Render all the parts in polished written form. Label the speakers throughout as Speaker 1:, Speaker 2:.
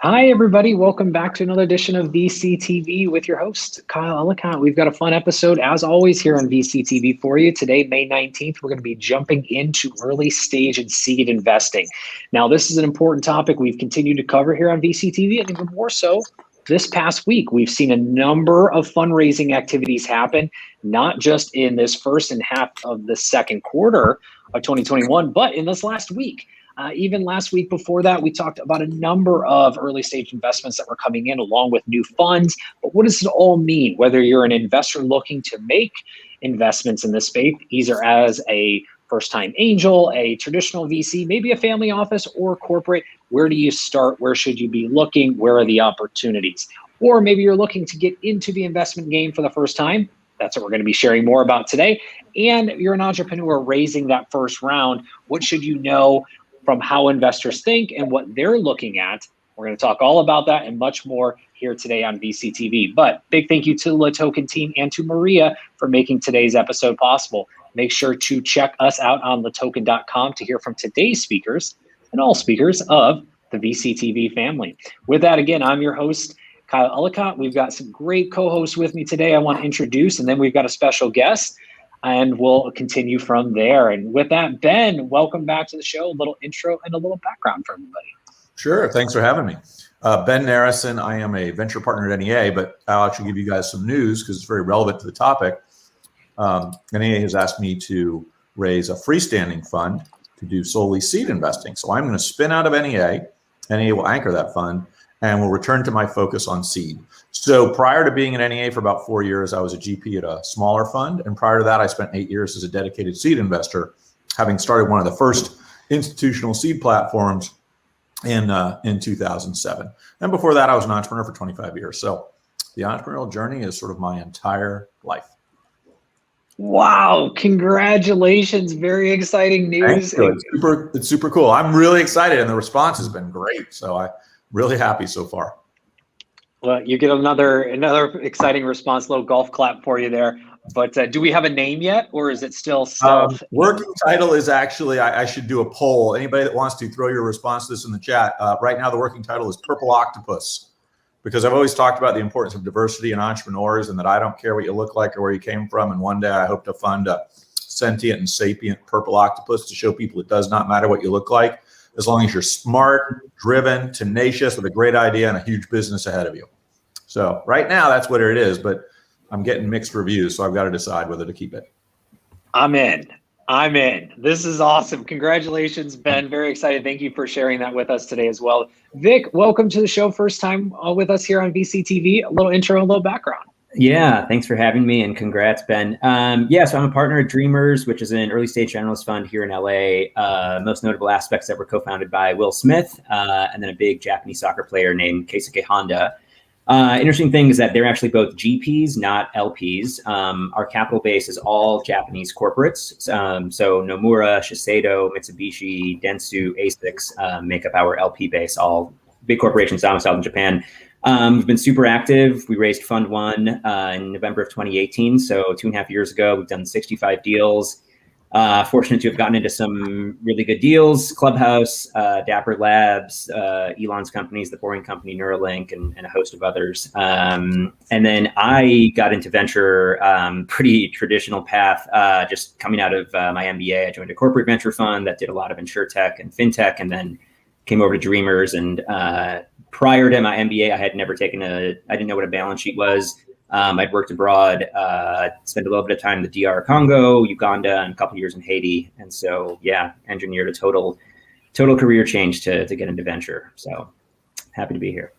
Speaker 1: Hi, everybody. Welcome back to another edition of VCTV with your host, Kyle Ellicott. We've got a fun episode, as always, here on VCTV for you. Today, May 19th, we're going to be jumping into early stage and seed investing. Now, this is an important topic we've continued to cover here on VCTV, and even more so this past week. We've seen a number of fundraising activities happen, not just in this first and half of the second quarter of 2021, but in this last week. Even last week before that, we talked about a number of early stage investments that were coming in along with new funds. But what does it all mean? Whether you're an investor looking to make investments in this space, either as a first-time angel, a traditional VC, maybe a family office or corporate, where do you start? Where should you be looking? Where are the opportunities? Or maybe you're looking to get into the investment game for the first time. That's what we're going to be sharing more about today. And you're an entrepreneur raising that first round. What should you know from how investors think and what they're looking at? We're going to talk all about that and much more here today on VCTV. But big thank you to the LATOKEN team and to Maria for making today's episode possible. Make sure to check us out on LATOKEN.com to hear from today's speakers and all speakers of the VCTV family. With that, again, I'm your host, Kyle Ellicott. We've got some great co-hosts with me today I want to introduce, and then we've got a special guest. And we'll continue from there. And with that, Ben, welcome back to the show. A little intro and a little background for everybody.
Speaker 2: Sure. Thanks for having me. Ben Narrison. I am a venture partner at NEA, but I'll actually give you guys some news because it's very relevant to the topic. NEA has asked me to raise a freestanding fund to do solely seed investing. So I'm going to spin out of NEA. NEA will anchor that fund and will return to my focus on seed. So prior to being at NEA for about 4 years, I was a GP at a smaller fund. And prior to that, I spent 8 years as a dedicated seed investor, having started one of the first institutional seed platforms in 2007. And before that, I was an entrepreneur for 25 years. So the entrepreneurial journey is sort of my entire life.
Speaker 1: Wow, congratulations. Very exciting news.
Speaker 2: It's super cool. I'm really excited and the response has been great. So I'm really happy so far.
Speaker 1: Well, you get another exciting response, little golf clap for you there. But do we have a name yet, or is it still stealth?
Speaker 2: Working title is actually, I should do a poll. Anybody that wants to throw your response to this in the chat. Right now, the working title is Purple Octopus, because I've always talked about the importance of diversity in entrepreneurs and that I don't care what you look like or where you came from. And one day I hope to fund a sentient and sapient purple octopus to show people it does not matter what you look like, as long as you're smart, driven, tenacious, with a great idea and a huge business ahead of you. So right now, that's what it is, but I'm getting mixed reviews, so I've got to decide whether to keep it.
Speaker 1: I'm in. This is awesome. Congratulations, Ben. Very excited. Thank you for sharing that with us today as well. Vic, welcome to the show. First time with us here on VCTV. A little intro, a little background.
Speaker 3: Yeah, thanks for having me and congrats, Ben. So I'm a partner at Dreamers, which is an early stage generalist fund here in LA. Most notable aspects that were co-founded by Will Smith and then a big Japanese soccer player named Keisuke Honda. Interesting thing is that they're actually both GPs, not LPs. Our capital base is all Japanese corporates. So Nomura, Shiseido, Mitsubishi, Dentsu, ASICS make up our LP base, all big corporations domiciled in Japan. We've been super active. We raised Fund 1 in November of 2018. So 2.5 years ago, we've done 65 deals. Fortunate to have gotten into some really good deals: Clubhouse, Dapper Labs, Elon's companies, The Boring Company, Neuralink, and a host of others. And then I got into venture, pretty traditional path, just coming out of my MBA. I joined a corporate venture fund that did a lot of insurtech and fintech, and then came over to Dreamers. And prior to my MBA, I had never I didn't know what a balance sheet was. I'd worked abroad, spent a little bit of time in the DR Congo, Uganda, and a couple of years in Haiti. And so, engineered a total career change to get into venture. So happy to be here.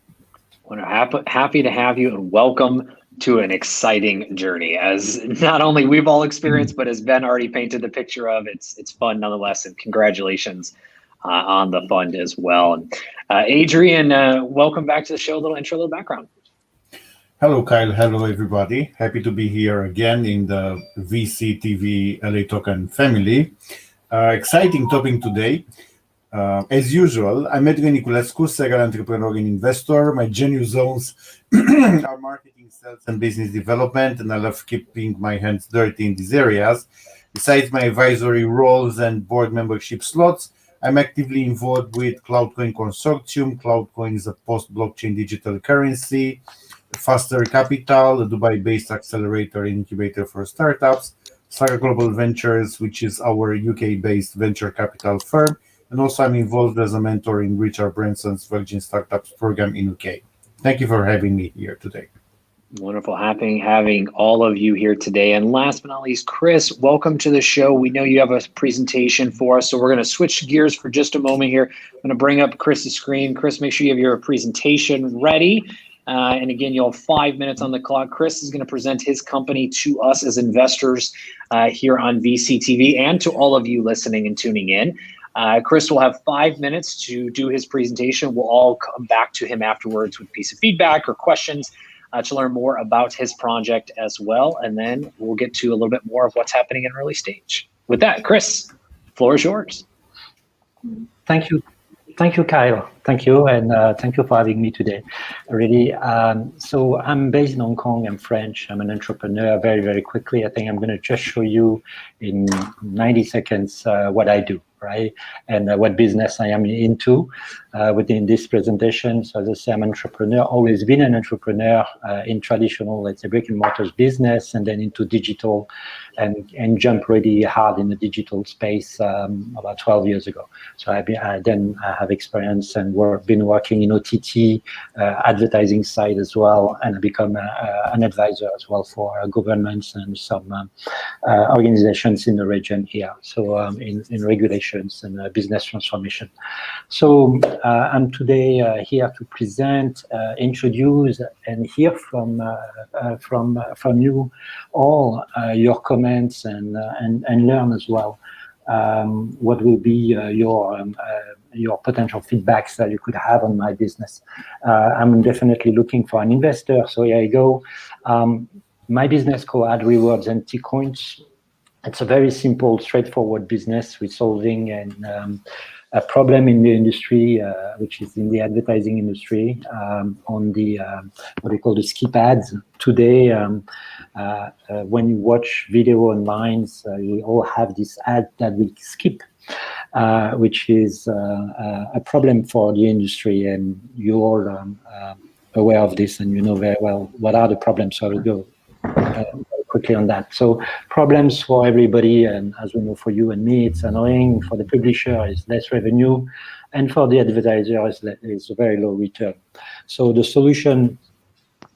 Speaker 1: Well, happy to have you and welcome to an exciting journey. As not only we've all experienced, but as Ben already painted the picture of, it's fun nonetheless. And congratulations on the fund as well. And Adrian, welcome back to the show. A little intro, a little background.
Speaker 4: Hello, Kyle. Hello, everybody. Happy to be here again in the VCTV LATOKEN family. Exciting topic today. As usual, I'm Edwin Niculescu, serial entrepreneur and investor. My genius zones are marketing, sales, and business development, and I love keeping my hands dirty in these areas. Besides my advisory roles and board membership slots, I'm actively involved with CloudCoin Consortium. CloudCoin is a post-blockchain digital currency, Faster Capital, a Dubai-based accelerator and incubator for startups, Saga Global Ventures, which is our UK-based venture capital firm, and also I'm involved as a mentor in Richard Branson's Virgin Startups program in UK. Thank you for having me here today.
Speaker 1: Wonderful having all of you here today. And last but not least, Chris, welcome to the show. We know you have a presentation for us, so we're going to switch gears for just a moment here. I'm going to bring up Chris's screen. Chris, make sure you have your presentation ready. And again, you'll have 5 minutes on the clock. Chris is going to present his company to us as investors here on VCTV and to all of you listening and tuning in. Chris will have 5 minutes to do his presentation. We'll all come back to him afterwards with a piece of feedback or questions to learn more about his project as well. And then we'll get to a little bit more of what's happening in early stage. With that, Chris, floor is yours.
Speaker 5: Thank you. Thank you, Kyle. Thank you, and thank you for having me today. Really, so I'm based in Hong Kong. I'm French. I'm an entrepreneur. Very, very quickly, I think I'm going to just show you in 90 seconds what I do, right? And what business I am into within this presentation. So as I say, I'm an entrepreneur, always been an entrepreneur in traditional, let's say, brick and mortar business, and then into digital and jump really hard in the digital space about 12 years ago. So I have experience and been working in OTT advertising side as well, and I become an advisor as well for governments and some organizations in the region here. So in regulations and business transformation. So I'm today here to present, introduce, and hear from you all your comments and learn as well what will be your potential feedbacks that you could have on my business. I'm definitely looking for an investor, so here I go. My business called Ad Rewards and T-Coins. It's a very simple, straightforward business. We're solving a problem in the industry, which is in the advertising industry, on the what we call the skip ads. Today, when you watch video online, we all have this ad that we skip, which is a problem for the industry, and you're all aware of this, and you know very well what are the problems. So I will go quickly on that. So problems for everybody, and as we know, for you and me, it's annoying. For the publisher, it's less revenue, and for the advertiser, it's a very low return. So the solution,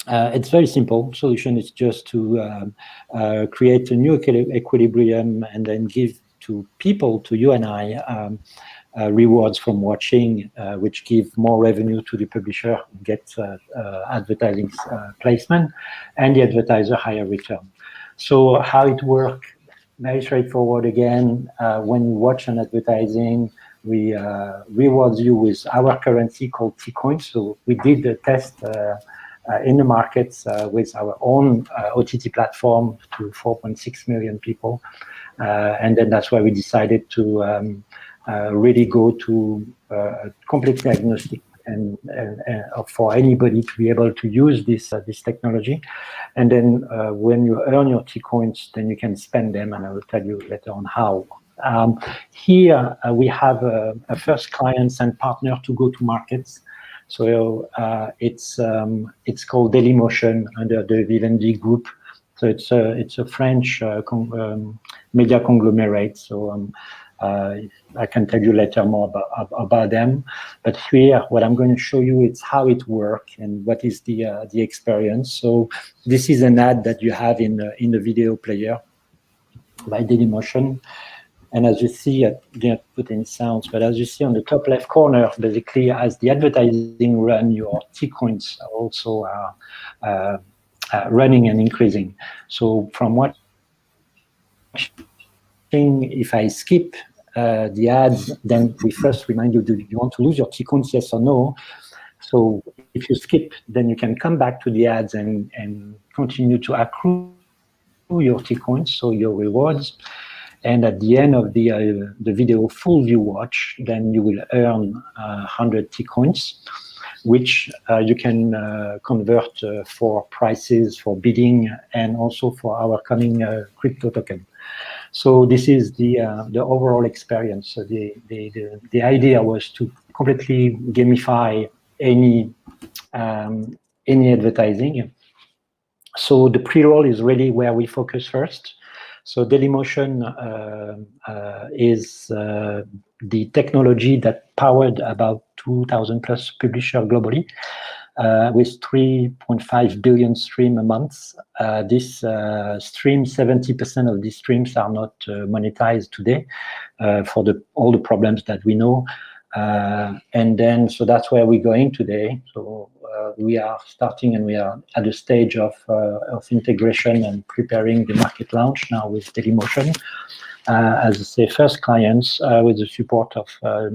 Speaker 5: it's very simple. The solution is just to create a new equilibrium and then give to people, to you and I, rewards from watching, which give more revenue to the publisher, get advertising placement, and the advertiser higher return. So how it works, very straightforward again. When you watch an advertising, we reward you with our currency called T-Coins. So we did a test in the markets with our own OTT platform to 4.6 million people. And then that's why we decided to really go to completely agnostic and for anybody to be able to use this technology. And then when you earn your T-Coins, then you can spend them, and I will tell you later on how. Here we have a first clients and partner to go to markets. So it's called Dailymotion under the Vivendi group. So it's a French media conglomerate. So I can tell you later more about them. But here, what I'm going to show you is how it works and what is the experience. So this is an ad that you have in the video player by Dailymotion. And as you see, I didn't put any sounds, but as you see on the top left corner, basically, as the advertising run, your T-Coins also are running and increasing. So from what, if I skip the ads, then we first remind you, do you want to lose your T-Coins, yes or no? So if you skip, then you can come back to the ads and continue to accrue your T-Coins, so your rewards. And at the end of the video full view watch, then you will earn 100 T-Coins, which you can convert for prices, for bidding, and also for our coming crypto token. So this is the overall experience. So the idea was to completely gamify any advertising. So the pre-roll is really where we focus first. So Dailymotion is the technology that powered about 2,000 plus publishers globally, with 3.5 billion streams a month. This stream, 70% of these streams are not monetized today for all the problems that we know. And then, so that's where we're going today. So we are starting, and we are at the stage of integration and preparing the market launch now with Dailymotion. As I say, first clients with the support of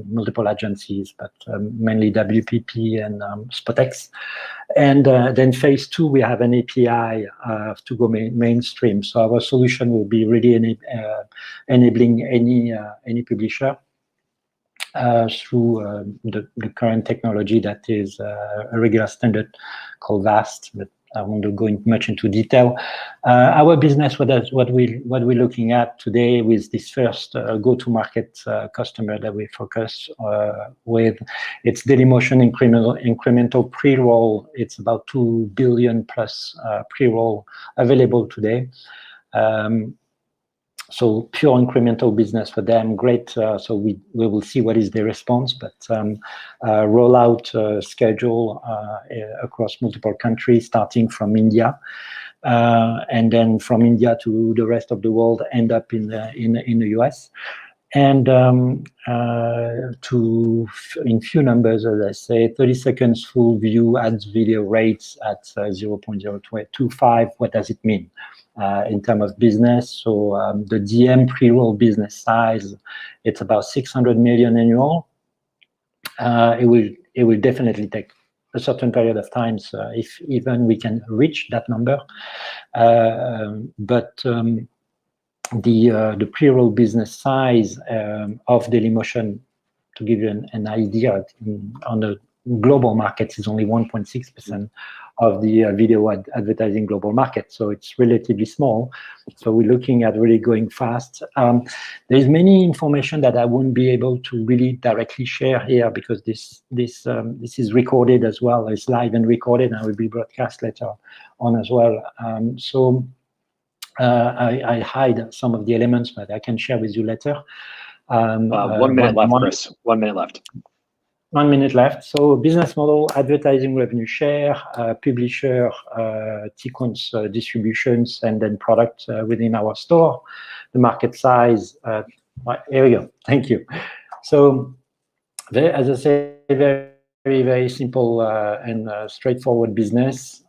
Speaker 5: multiple agencies, but mainly WPP and Spotex. And then phase 2, we have an API to go mainstream. So our solution will be really enabling any publisher through the current technology that is a regular standard called VAST, but I won't go much into detail. Our business, what we're looking at today with this first go-to-market customer that we focus with, it's Dailymotion incremental pre-roll. It's about 2 billion plus pre-roll available today. So pure incremental business for them, great. So we will see what is the response, but rollout schedule across multiple countries, starting from India, and then from India to the rest of the world, end up in the US. And in few numbers, as I say, 30 seconds full view ads video rates at 0.025. What does it mean in terms of business? So the DM pre-roll business size, it's about 600 million annual. It will definitely take a certain period of time, so if even we can reach that number. But the pre-roll business size of Dailymotion, to give you an idea, on the global markets is only 1.6% of the video advertising global market. So it's relatively small. So we're looking at really going fast. There's many information that I wouldn't be able to really directly share here, because this is recorded as well. It's live and recorded, and will be broadcast later on as well. I hide some of the elements, but I can share with you later.
Speaker 1: 1 minute left, Chris. 1 minute left.
Speaker 5: 1 minute left. So business model, advertising revenue share, publisher, sequence distributions, and then product within our store. The market size, here we go. Thank you. So as I say, very, very simple and straightforward business.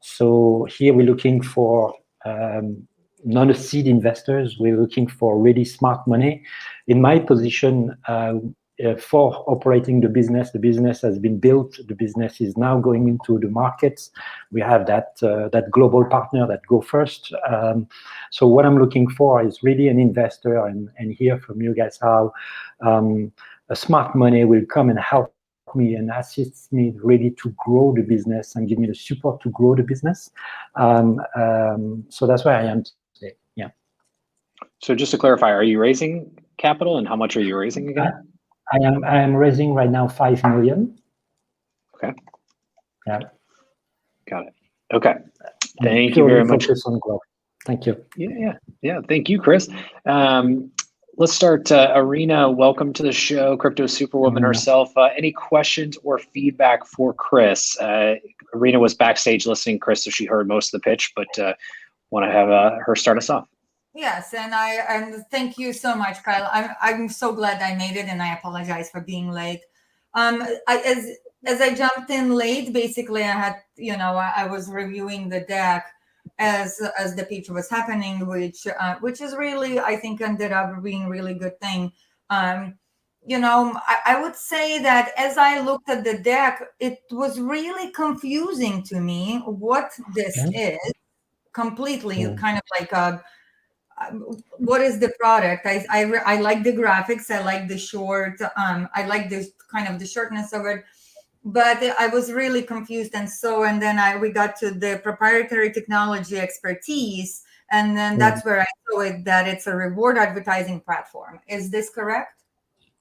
Speaker 5: So here we're looking for not a seed investors. We're looking for really smart money. In my position, for operating the business has been built. The business is now going into the markets. We have that global partner that go first. So what I'm looking for is really an investor, and hear from you guys how a smart money will come and help me and assist me really to grow the business and give me the support to grow the business. So that's where I am today. Yeah.
Speaker 1: So just to clarify, are you raising capital, and how much are you raising again?
Speaker 5: I am raising right now 5 million.
Speaker 1: Okay.
Speaker 5: Yeah.
Speaker 1: Got it. Okay. Thank you very much.
Speaker 5: Focus on growth. Thank you.
Speaker 1: Yeah. Thank you, Chris. Let's start. Arena, welcome to the show, crypto superwoman herself. Any questions or feedback for Chris? Arena was backstage listening, Chris, so she heard most of the pitch, but want to have her start us off.
Speaker 6: Yes, and thank you so much, Kyle. I'm so glad I made it, and I apologize for being late. As I jumped in late, basically I had, I was reviewing the deck as the pitch was happening, which is really, I think, ended up being a really good thing. I would say that as I looked at the deck, it was really confusing to me what this is. Completely kind of like what is the product? I like the graphics. I like the short. I like the kind of the shortness of it, but I was really confused. And then we got to the proprietary technology expertise, And then that's where I saw it, that it's a reward advertising platform. Is this correct?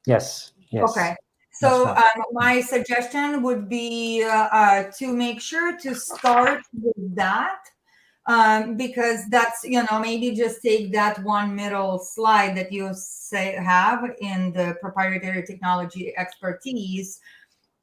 Speaker 5: Yes. Yes.
Speaker 6: Okay. So
Speaker 5: That's right.
Speaker 6: my suggestion would be to make sure to start with that, because that's, maybe just take that one middle slide that you have in the proprietary technology expertise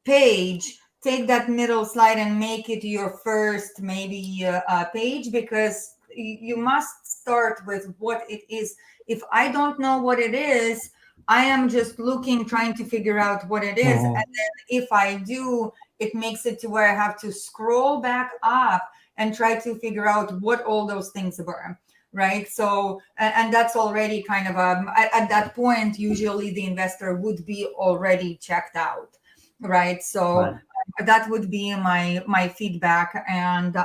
Speaker 6: page. Take that middle slide and make it your first maybe page, because you must start with what it is. If I don't know what it is, I am just trying to figure out what it is. And then if I do, it makes it to where I have to scroll back up and try to figure out what all those things were, right? So, and that's already kind of, at that point, usually the investor would be already checked out, right? So that would be my feedback. And,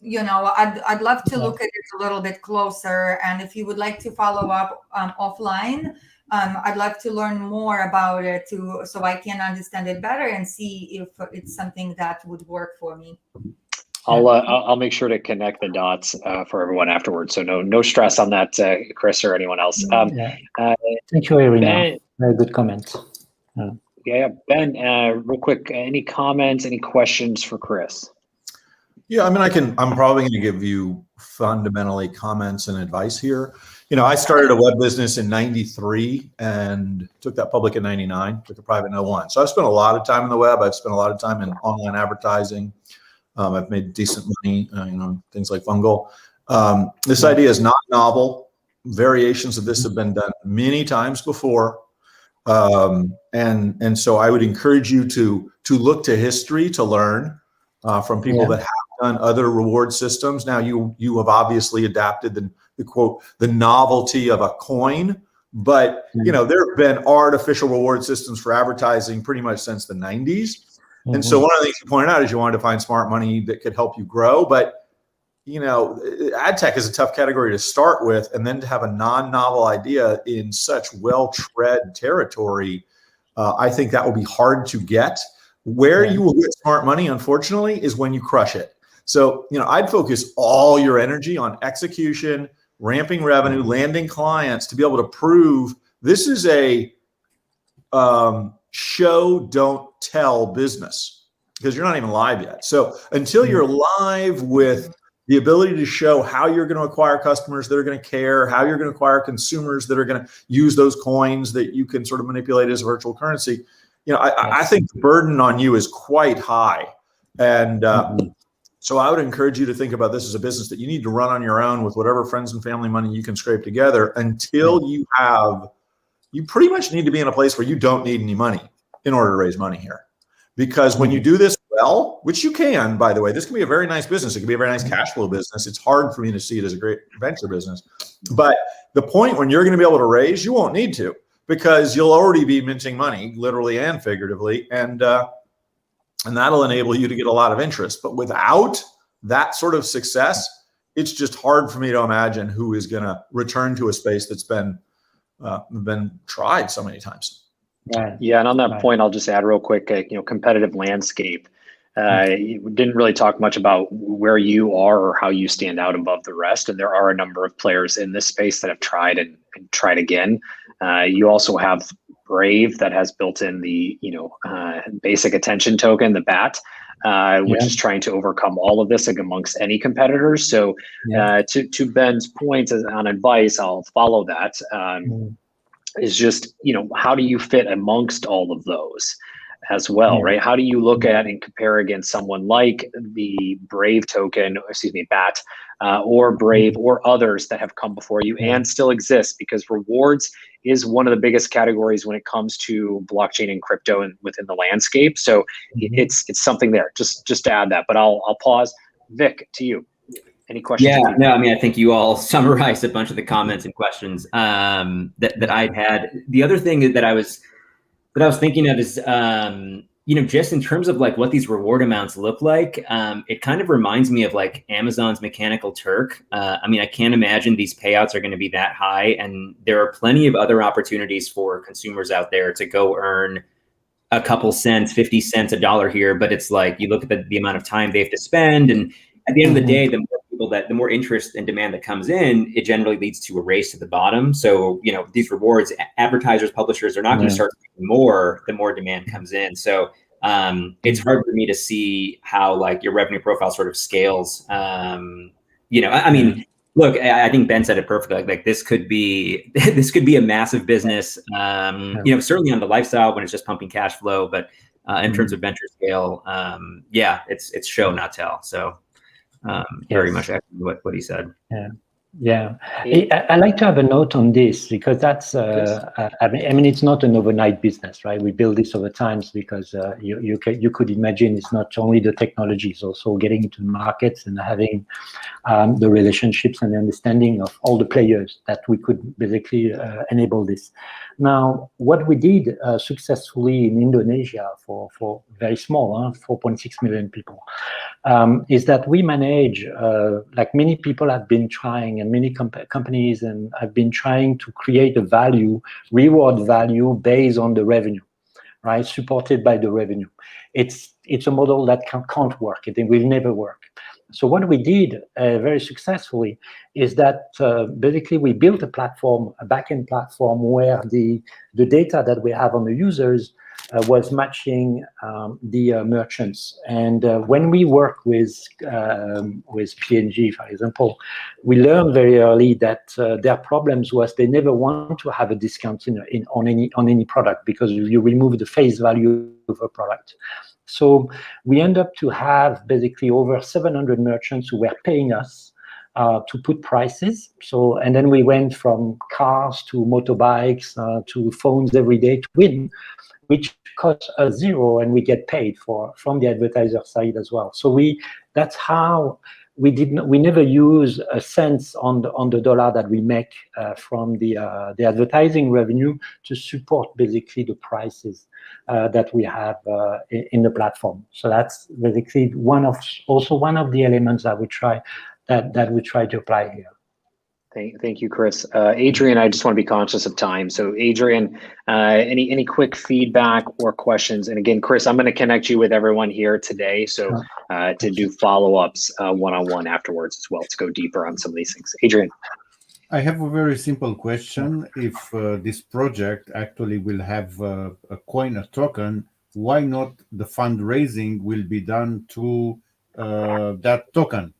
Speaker 6: I'd love to look at it a little bit closer. And if you would like to follow up offline, I'd love to learn more about it too, so I can understand it better and see if it's something that would work for me.
Speaker 1: I'll make sure to connect the dots for everyone afterwards. So no stress on that, Chris or anyone else.
Speaker 5: Thank you, Irina. Very good comment.
Speaker 1: Ben, real quick, any comments, any questions for Chris?
Speaker 2: Yeah, I mean, I'm probably going to give you fundamentally comments and advice here. I started a web business in '93 and took that public in '99, took it private in '01. So I've spent a lot of time in the web. I've spent a lot of time in online advertising. I've made decent money, things like Fungal. This idea is not novel. Variations of this have been done many times before. And so I would encourage you to look to history to learn from people that have done other reward systems. Now you have obviously adapted the quote, the novelty of a coin, but there have been artificial reward systems for advertising pretty much since the 90s. And so one of the things you pointed out is you wanted to find smart money that could help you grow. But, ad tech is a tough category to start with. And then to have a non-novel idea in such well-tread territory, I think that will be hard to get. Where you will get smart money, unfortunately, is when you crush it. So, I'd focus all your energy on execution, ramping revenue, landing clients to be able to prove this is a show, don't tell business, because you're not even live yet. So until you're live with the ability to show how you're going to acquire customers that are going to care, how you're going to acquire consumers that are going to use those coins that you can sort of manipulate as a virtual currency, I think the burden on you is quite high. And so I would encourage you to think about this as a business that you need to run on your own with whatever friends and family money you can scrape together until you pretty much need to be in a place where you don't need any money in order to raise money here. Because when you do this well, which you can, by the way, this can be a very nice business. It can be a very nice cash flow business. It's hard for me to see it as a great venture business. But the point when you're going to be able to raise, you won't need to, because you'll already be minting money, literally and figuratively. And that'll enable you to get a lot of interest. But without that sort of success, it's just hard for me to imagine who is going to return to a space that's been tried so many times.
Speaker 1: Yeah, and on that point, I'll just add real quick, competitive landscape. You didn't really talk much about where you are or how you stand out above the rest. And there are a number of players in this space that have tried and tried again. You also have Brave that has built in the, basic attention token, the BAT, which is trying to overcome all of this amongst any competitors. So to Ben's point on advice, I'll follow that. Is just, how do you fit amongst all of those as well, right? How do you look at and compare against someone like the Brave token, BAT, or Brave or others that have come before you and still exist? Because rewards is one of the biggest categories when it comes to blockchain and crypto and within the landscape. So it's something there. Just to add that, but I'll pause. Vic, to you. Any questions?
Speaker 3: Yeah, no, I mean, I think you all summarized a bunch of the comments and questions that I'd had. The other thing that I was thinking of is, just in terms of like what these reward amounts look like, it kind of reminds me of like Amazon's Mechanical Turk. I mean, I can't imagine these payouts are going to be that high, and there are plenty of other opportunities for consumers out there to go earn a couple cents, 50 cents, $1 here. But it's like, you look at the amount of time they have to spend, and at the end of the day, the more people people that the more interest and demand that comes in, it generally leads to a race to the bottom. So, you know, these rewards, advertisers, publishers are not going to start doing more the more demand comes in. So it's hard for me to see how like your revenue profile sort of scales. You know, I mean, look, I think Ben said it perfectly. Like this could be a massive business. You know, certainly on the lifestyle when it's just pumping cash flow, but in terms of venture scale, yeah, it's show not tell. So very much what he said.
Speaker 5: Yeah, I like to have a note on this because that's, I mean, it's not an overnight business, right? We build this over time because you could imagine it's not only the technology, it's also getting into the markets and having the relationships and the understanding of all the players that we could basically enable this. Now, what we did successfully in Indonesia for very small, 4.6 million people, is that we manage, like many people have been trying and many companies and have been trying to create a value, reward value based on the revenue, right? Supported by the revenue. It's a model that can't work. It will never work. So what we did very successfully is that basically we built a platform, a backend platform where the data that we have on the users was matching the merchants. And when we work with P&G, for example, we learned very early that their problems was they never want to have a discount on any product because you remove the face value of a product. So we end up to have basically over 700 merchants who were paying us to put prices. So, and then we went from cars to motorbikes to phones every day to win, which costs us zero, and we get paid from the advertiser side as well. So that's how we never use a cent on the dollar that we make from the advertising revenue to support basically the prices that we have in the platform. So that's basically one of the elements that we try to apply here.
Speaker 1: Thank you, Chris. Adrian, I just want to be conscious of time. So Adrian, any quick feedback or questions? And again, Chris, I'm going to connect you with everyone here today. So to do follow-ups one-on-one afterwards as well, to go deeper on some of these things. Adrian.
Speaker 4: I have a very simple question. If this project actually will have a coin, a token, why not the fundraising will be done to that token,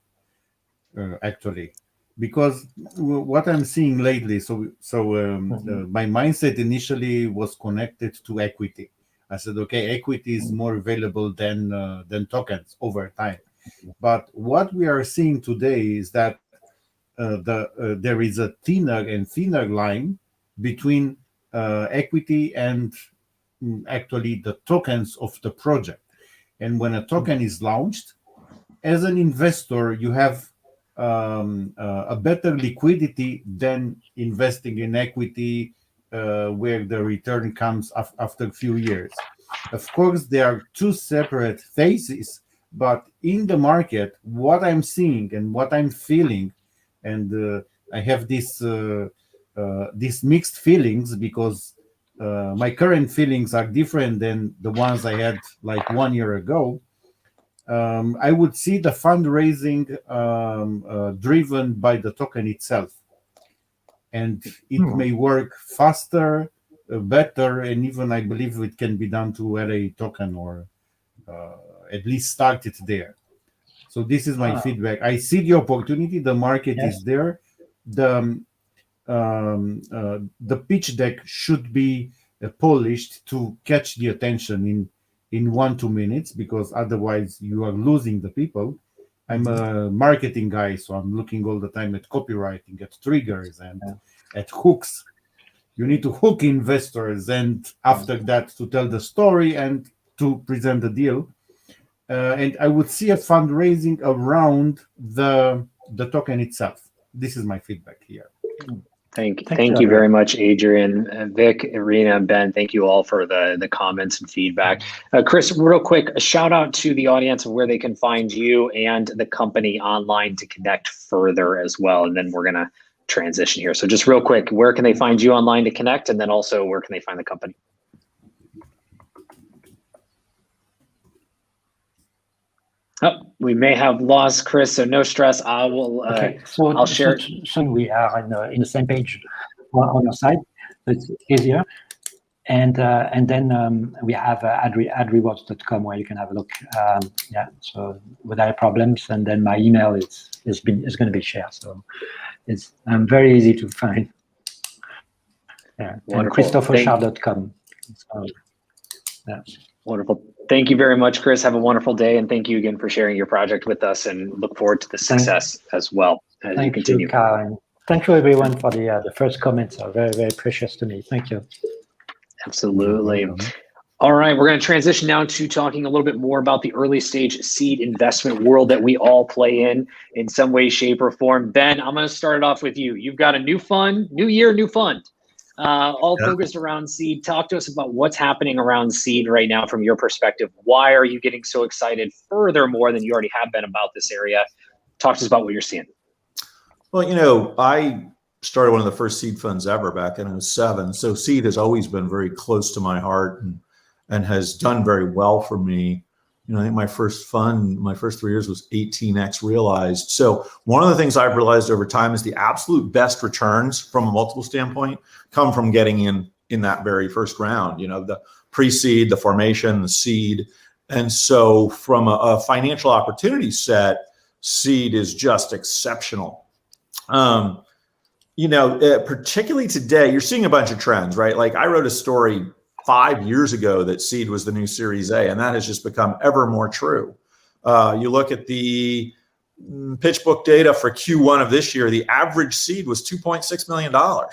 Speaker 4: actually? Because what I'm seeing lately, my mindset initially was connected to equity. I said, okay, equity is more available than tokens over time. But what we are seeing today is that there is a thinner and thinner line between equity and actually the tokens of the project. And when a token is launched, as an investor, you have a better liquidity than investing in equity where the return comes after a few years. Of course, there are two separate phases, but in the market, what I'm seeing and what I'm feeling, and I have these mixed feelings because my current feelings are different than the ones I had like 1 year ago. I would see the fundraising driven by the token itself. And it may work faster, better, and even I believe it can be done to LA token or at least start it there. So this is my feedback. I see the opportunity. The market is there. The pitch deck should be polished to catch the attention in 1-2 minutes, because otherwise you are losing the people. I'm a marketing guy, so I'm looking all the time at copywriting, at triggers, and at hooks. You need to hook investors, and after that to tell the story and to present the deal. And I would see a fundraising around the token itself. This is my feedback here.
Speaker 1: Thank you very much, Adrian, Vic, Irina, and Ben. Thank you all for the comments and feedback. Chris, real quick, a shout out to the audience of where they can find you and the company online to connect further as well. And then we're going to transition here. So just real quick, where can they find you online to connect? And then also where can they find the company? Oh, we may have lost Chris, so no stress. I will.
Speaker 5: Okay, so
Speaker 1: I'll share.
Speaker 5: soon we are in the same page on your side. So it's easier. And then we have adrewards.com where you can have a look. Yeah, so without problems. And then my email is going to be shared. So it's very easy to find. Yeah, and christophershard.com. So, yeah.
Speaker 1: Wonderful. Thank you very much, Chris. Have a wonderful day, and thank you again for sharing your project with us. And look forward to the success as well as you continue.
Speaker 5: Thank you, Karen. Thank you, everyone, for the first comments. Are very, very precious to me. Thank you.
Speaker 1: Absolutely. All right, we're going to transition now to talking a little bit more about the early stage seed investment world that we all play in some way, shape, or form. Ben, I'm going to start it off with you. You've got a new fund, new year, new fund, all focused around seed. Talk to us about what's happening around seed right now from your perspective. Why are you getting so excited furthermore than you already have been about this area? Talk to us about what you're seeing.
Speaker 2: Well, you know, I started one of the first seed funds ever back in 2007. So seed has always been very close to my heart and has done very well for me. You know, I think my first fund, my first 3 years was 18x realized. So one of the things I've realized over time is the absolute best returns from a multiple standpoint come from getting in that very first round, you know, the pre-seed, the formation, the seed. And so from a financial opportunity set, seed is just exceptional. You know, particularly today, you're seeing a bunch of trends, right? Like I wrote a story 5 years ago that seed was the new Series A, and that has just become ever more true. You look at the PitchBook data for Q1 of this year, the average seed was $2.6 million. I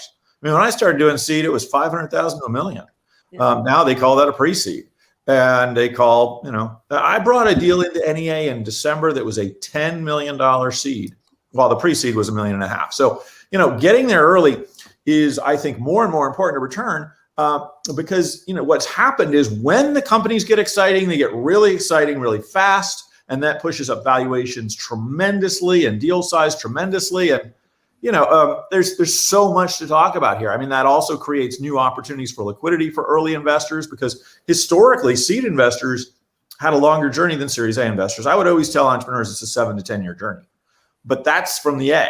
Speaker 2: mean, when I started doing seed, it was 500,000 to $1 million. Now they call that a pre-seed. And they call, you know, I brought a deal into NEA in December that was a $10 million seed, while the pre-seed was $1.5 million. So, you know, getting there early is, I think, more and more important to return because, you know, what's happened is when the companies get exciting, they get really exciting really fast, and that pushes up valuations tremendously and deal size tremendously. And, you know, there's so much to talk about here. I mean, that also creates new opportunities for liquidity for early investors because historically seed investors had a longer journey than Series A investors. I would always tell entrepreneurs it's a 7 to 10 year journey, but that's from the A.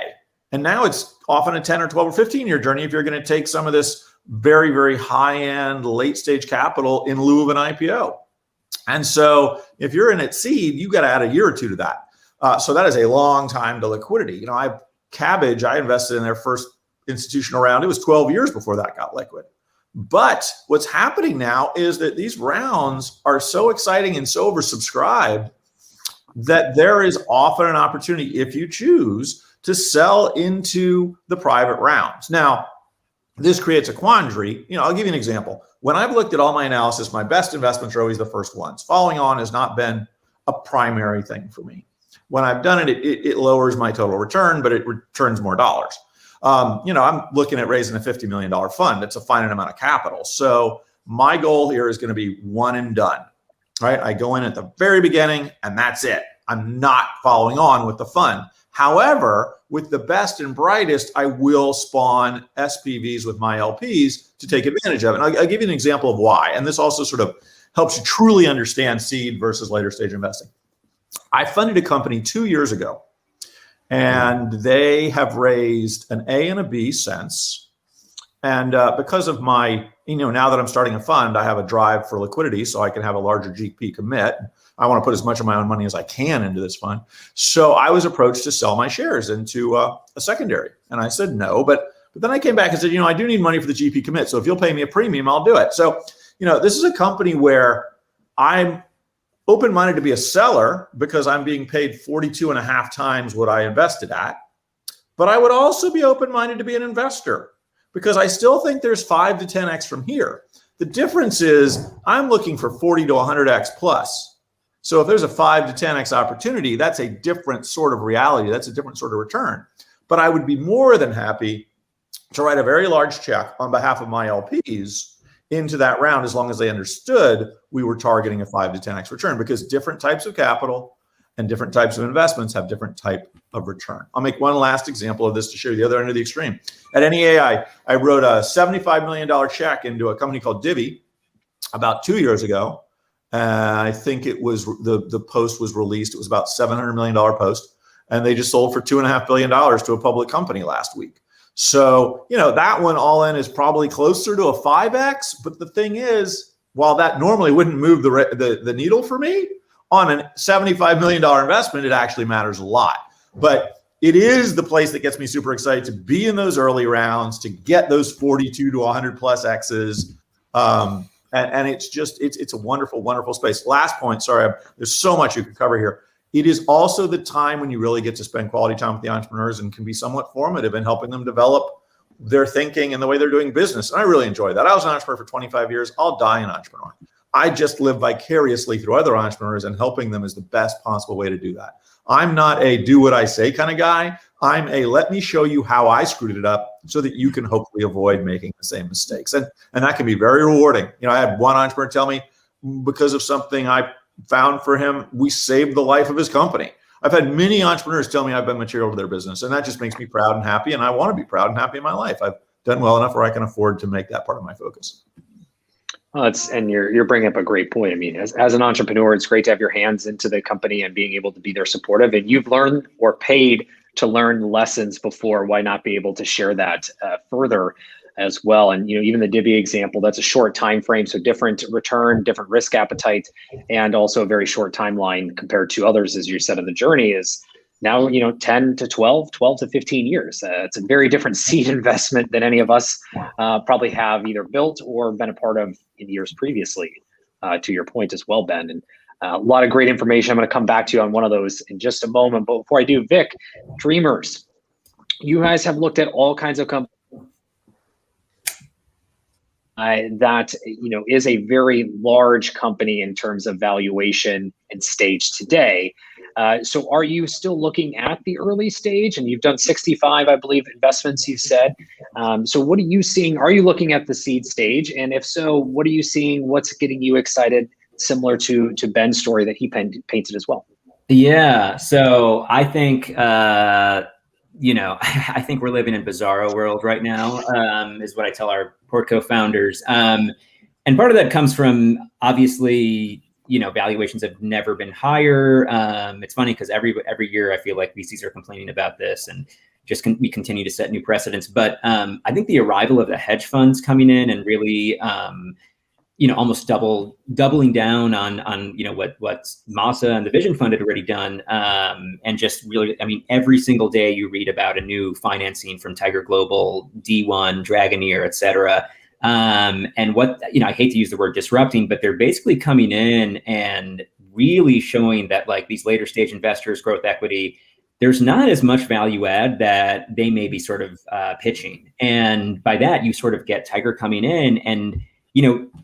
Speaker 2: And now it's often a 10 or 12 or 15 year journey if you're going to take some of this very, very high end late stage capital in lieu of an IPO. And so if you're in at seed, you got to add a year or two to that. So that is a long time to liquidity. You know, Cabbage, I invested in their first institutional round. It was 12 years before that got liquid. But what's happening now is that these rounds are so exciting and so oversubscribed that there is often an opportunity, if you choose, to sell into the private rounds. Now, this creates a quandary. You know, I'll give you an example. When I've looked at all my analysis, my best investments are always the first ones. Following on has not been a primary thing for me. When I've done it, it lowers my total return, but it returns more dollars. You know, I'm looking at raising a $50 million fund. It's a finite amount of capital. So my goal here is going to be one and done, right? I go in at the very beginning and that's it. I'm not following on with the fund. However, with the best and brightest, I will spawn SPVs with my LPs to take advantage of it. And I'll give you an example of why. And this also sort of helps you truly understand seed versus later stage investing. I funded a company 2 years ago, and they have raised an A and a B since. And because of my, you know, now that I'm starting a fund, I have a drive for liquidity so I can have a larger GP commit. I want to put as much of my own money as I can into this fund. So I was approached to sell my shares into a secondary. And I said no, but then I came back and said, you know, I do need money for the GP commit. So if you'll pay me a premium, I'll do it. So, you know, this is a company where I'm open-minded to be a seller because I'm being paid 42.5 times what I invested at. But I would also be open-minded to be an investor because I still think there's 5 to 10x from here. The difference is I'm looking for 40 to 100x plus. So if there's a 5 to 10x opportunity, that's a different sort of reality. That's a different sort of return. But I would be more than happy to write a very large check on behalf of my LPs into that round as long as they understood we were targeting a 5 to 10x return because different types of capital and different types of investments have different type of return. I'll make one last example of this to show you the other end of the extreme. At NEA, I wrote a $75 million check into a company called Divvy about 2 years ago. I think it was the post was released. It was about $700 million post, and they just sold for $2.5 billion to a public company last week. So, that one all in is probably closer to a 5X. But the thing is, while that normally wouldn't move the needle for me, on a $75 million investment, it actually matters a lot. But it is the place that gets me super excited to be in those early rounds, to get those 42 to 100 plus X's. And it's a wonderful, wonderful space. Last point, sorry, there's so much you could cover here. It is also the time when you really get to spend quality time with the entrepreneurs and can be somewhat formative in helping them develop their thinking and the way they're doing business. And I really enjoy that. I was an entrepreneur for 25 years. I'll die an entrepreneur. I just live vicariously through other entrepreneurs, and helping them is the best possible way to do that. I'm not a do what I say kind of guy. I'm a let me show you how I screwed it up so that you can hopefully avoid making the same mistakes. And that can be very rewarding. I had one entrepreneur tell me, because of something I found for him, we saved the life of his company. I've had many entrepreneurs tell me I've been material to their business, and that just makes me proud and happy. And I want to be proud and happy in my life. I've done well enough where I can afford to make that part of my focus.
Speaker 1: And you're bringing up a great point. I mean, as an entrepreneur, it's great to have your hands into the company and being able to be there supportive. And you've learned or paid to learn lessons before. Why not be able to share that further as well? And even the Divvy example, that's a short time frame, so different return, different risk appetite, and also a very short timeline compared to others, as you said in the journey, is now 10 to 12 to 15 years. It's a very different seed investment than any of us probably have either built or been a part of in years previously, to your point as well, Ben. And a lot of great information. I'm going to come back to you on one of those in just a moment. But before I do, Vic, Dreamers, you guys have looked at all kinds of companies that is a very large company in terms of valuation and stage today. So are you still looking at the early stage? And you've done 65, I believe, investments, you said. So what are you seeing? Are you looking at the seed stage? And if so, what are you seeing? What's getting you excited, similar to Ben's story that he painted as well?
Speaker 3: Yeah, so I think, I think we're living in bizarro world right now, is what I tell our Portco founders. And part of that comes from, obviously, valuations have never been higher. It's funny because every year I feel like VCs are complaining about this, and we continue to set new precedents. But I think the arrival of the hedge funds coming in and really, almost doubling down on what Masa and the Vision Fund had already done, and just really, every single day you read about a new financing from Tiger Global, D1, Dragoneer, et cetera. And what, I hate to use the word disrupting, but they're basically coming in and really showing that, like, these later stage investors, growth equity, there's not as much value add that they may be sort of pitching. And by that, you sort of get Tiger coming in and,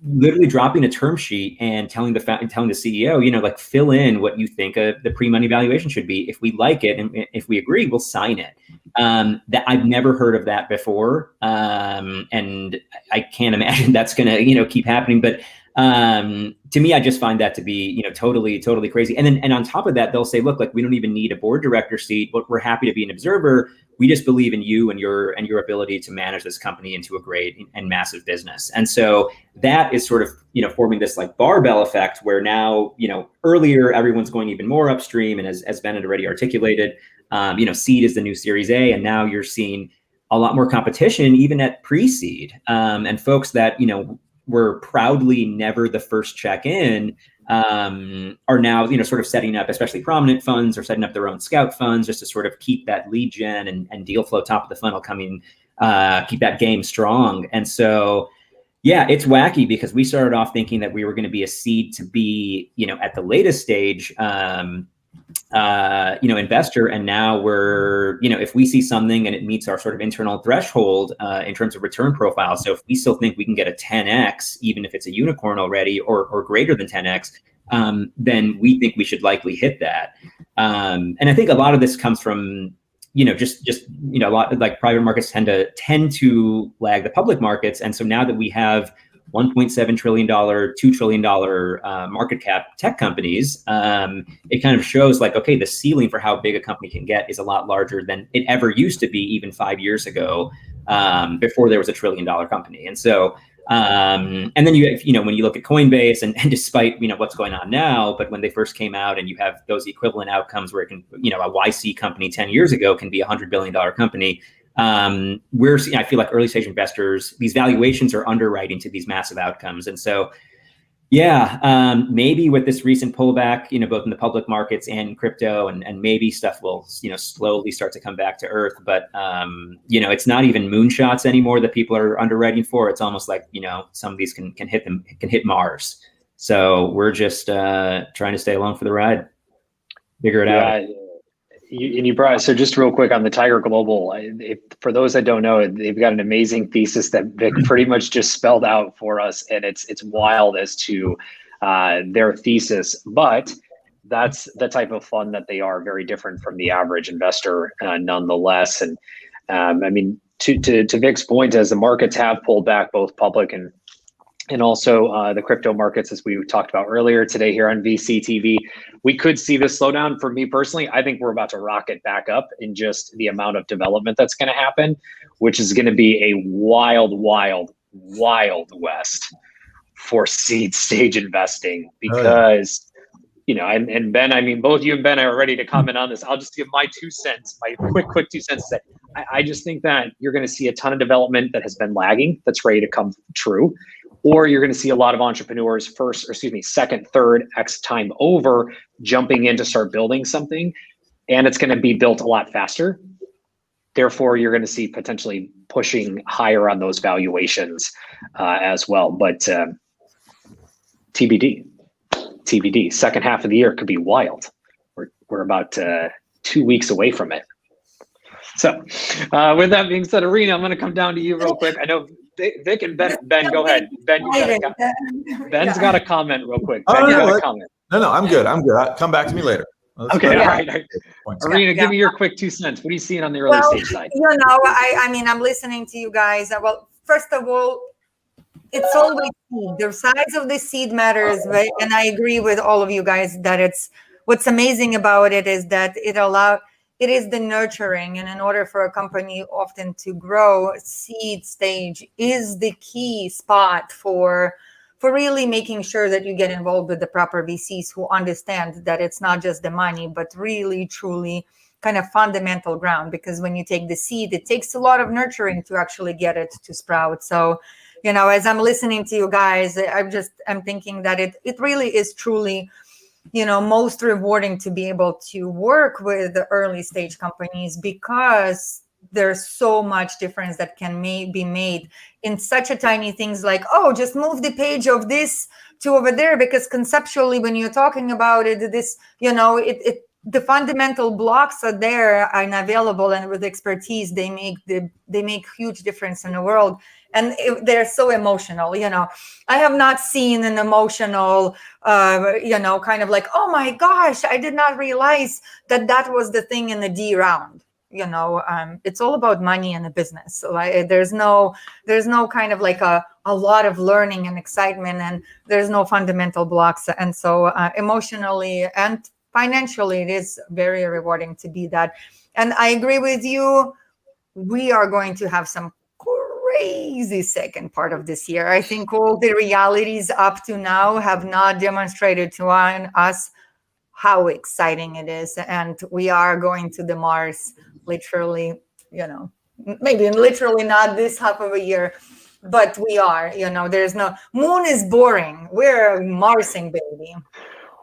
Speaker 3: literally dropping a term sheet and telling the CEO, fill in what you think the pre-money valuation should be. If we like it and if we agree, we'll sign it. That I've never heard of that before. And I can't imagine that's going to, keep happening. But to me, I just find that to be, totally crazy. And on top of that, they'll say, look, we don't even need a board director seat, but we're happy to be an observer. We just believe in you and your ability to manage this company into a great and massive business. And so that is sort of, forming this barbell effect where now, earlier everyone's going even more upstream. And as Ben had already articulated, seed is the new Series A. And now you're seeing a lot more competition, even at pre-seed, and folks that, were proudly never the first check in, are now, sort of setting up, especially prominent funds, or setting up their own scout funds just to sort of keep that lead gen and deal flow top of the funnel coming, keep that game strong. And so, yeah, it's wacky because we started off thinking that we were going to be a seed to be, at the latest stage, investor. And now we're, if we see something and it meets our sort of internal threshold in terms of return profile. So if we still think we can get a 10x, even if it's a unicorn already or greater than 10x, then we think we should likely hit that. And I think a lot of this comes from, just a lot like private markets tend to lag the public markets. And so now that we have $1.7 trillion, $2 trillion market cap tech companies, it kind of shows okay, the ceiling for how big a company can get is a lot larger than it ever used to be even 5 years ago, before there was $1 trillion company. And so And then you have, when you look at Coinbase and despite, what's going on now, but when they first came out and you have those equivalent outcomes where it can, a YC company 10 years ago can be a $100 billion company. I feel like early stage investors, these valuations are underwriting to these massive outcomes. And so, maybe with this recent pullback, both in the public markets and crypto, and maybe stuff will, slowly start to come back to earth. But, it's not even moonshots anymore that people are underwriting for. It's almost like, some of these can hit Mars. So we're just trying to stay along for the ride, figure it out.
Speaker 1: You brought, so just real quick on the Tiger Global, for those that don't know, they've got an amazing thesis that Vic pretty much just spelled out for us, and it's wild as to their thesis, but that's the type of fund that they are, very different from the average investor nonetheless. And I mean, to Vic's point, as the markets have pulled back, both public and also the crypto markets, as we talked about earlier today here on VCTV, we could see this slowdown. For me personally, I think we're about to rocket back up in just the amount of development that's going to happen, which is going to be a wild, wild, wild west for seed stage investing. Because, and Ben, I mean, both you and Ben are ready to comment on this. I'll just give my 2 cents, my quick 2 cents. That I just think that you're going to see a ton of development that has been lagging, that's ready to come true. Or you're going to see a lot of entrepreneurs second, third, X time over jumping in to start building something, and it's going to be built a lot faster. Therefore, you're going to see potentially pushing higher on those valuations as well. But TBD, second half of the year could be wild. We're about 2 weeks away from it. So with that being said, Irina, I'm going to come down to you real quick. I know Vic and Ben, go ahead. Ben, Ben's got a comment real quick. Ben, you got a comment.
Speaker 2: No, I'm good. Come back to me later.
Speaker 1: Okay, all right. Irina, give me your quick 2 cents. What are you seeing on the early stage side?
Speaker 6: I mean, I'm listening to you guys. Well, first of all, it's always seed. The size of the seed matters, right? And I agree with all of you guys that what's amazing about it is that it is the nurturing, and in order for a company often to grow, seed stage is the key spot for really making sure that you get involved with the proper VCs who understand that it's not just the money, but really, truly kind of fundamental ground. Because when you take the seed, it takes a lot of nurturing to actually get it to sprout. So, as I'm listening to you guys, I'm thinking that it really is truly most rewarding to be able to work with the early stage companies, because there's so much difference that can be made in such a tiny things like, just move the page of this to over there, because conceptually when you're talking about it, this, the fundamental blocks are there and available, and with expertise, they make huge difference in the world. And they're so emotional, I have not seen an emotional, kind of like, oh my gosh, I did not realize that was the thing in the D round. It's all about money and the business. So there's no kind of like a lot of learning and excitement, and there's no fundamental blocks. And so emotionally and financially, it is very rewarding to be that. And I agree with you. We are going to have some crazy second part of this year. I think all the realities up to now have not demonstrated to us how exciting it is. And we are going to the Mars, literally, maybe literally not this half of a year, but we are, there's no, moon is boring. We're Marsing, baby.